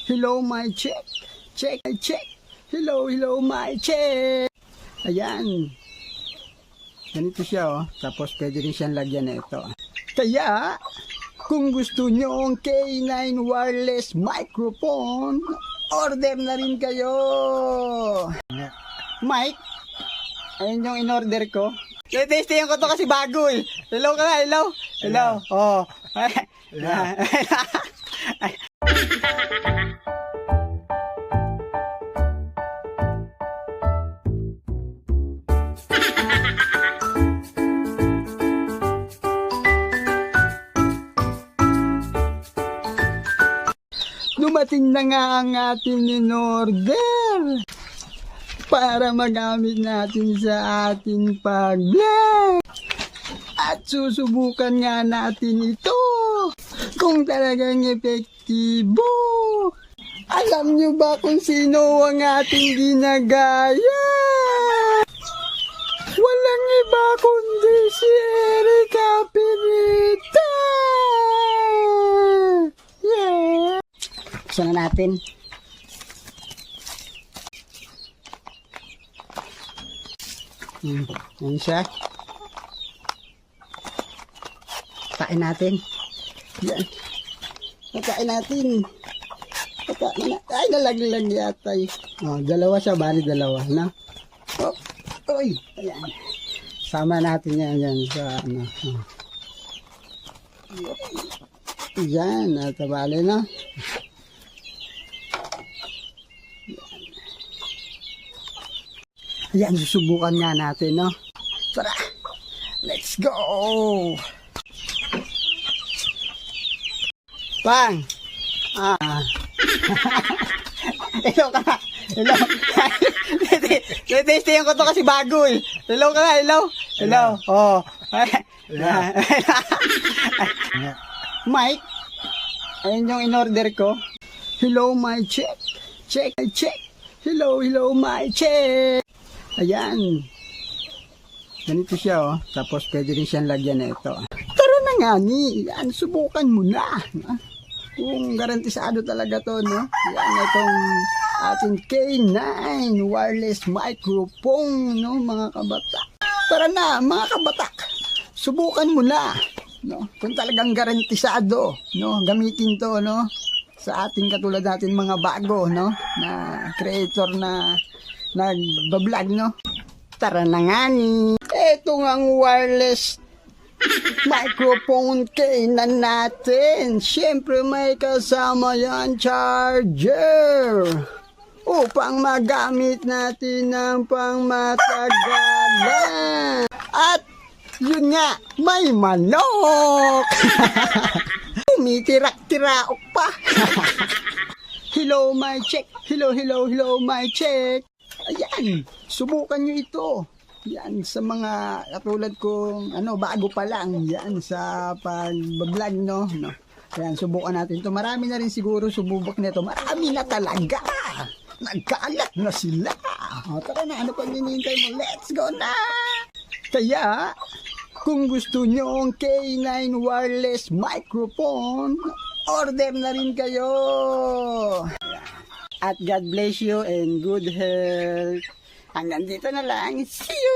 Hello, my check. Check, check. Hello, hello, my check. Ayan. Ganito siya, oh. Tapos pwede rin siyang lagyan na ito. Kaya, kung gusto nyo ang K9 wireless microphone, order na rin kayo. Mike, ayun yung in-order ko. Testingin ko to kasi bago eh. Hello ka na, hello? Hello. Oh. Dumating na nga ang ating in-order para magamit natin sa ating pag-vlog. At susubukan nga natin ito kung talagang epektibo. Alam nyo ba kung sino ang ating ginagaya? Walang iba kundi si Erica Pirita. Yeah! Buksan na natin. Yan siya. Pakain natin. Yan. Pakain natin. Ay, nalaglag yata. Oh, dalawa siya. Bali dalawa. No? Oh, oy. Ayan. Sama natin yan. Yan. Sa, ano. Oh. Yan. Bali, no? Ayan, susubukan nga natin, no? Tara! Let's go! Pang! Hello ka na! Hello! Testingin ko to kasi bago eh. Hello ka na, hello? Hello? Oh. Mike, ayun yung in-order ko. Hello, my check. Check, check. Hello, hello, my check. Ayan. Ganito siya, oh. Tapos pwede rin siyang lagyan na ito. Tara na nga ni. Yan, subukan mo na. Kung garantisado talaga to, no? Yan, itong ating K9 wireless microphone, no, mga kabatak. Tara na, mga kabatak. Subukan mo na. No? Kung talagang garantisado, no? Gamitin to, no? Sa ating katulad natin mga bago, no? Na creator na nagbablog, no? Tara na nga ni. Ito nga ang wireless microphone K9 natin. Siyempre may kasama yan charger upang magamit natin ng pangmatagalan. At yun nga, may manok. Umitirak-tiraok pa. Hello, my check. Hello, hello, hello, my check. Ayan, subukan nyo ito. Yan, sa mga katulad kong, bago pa lang. Yan, sa pag-vlog, no? Ayan, subukan natin ito. Marami na rin siguro sububok nito. Marami na talaga. Nagkaalat na sila. O, tara na, ano pang hinihintay mo? Let's go na! Kaya, kung gusto nyo ang K9 wireless microphone, order na rin kayo. At God bless you and good health. Hanggang dito na lang. See you!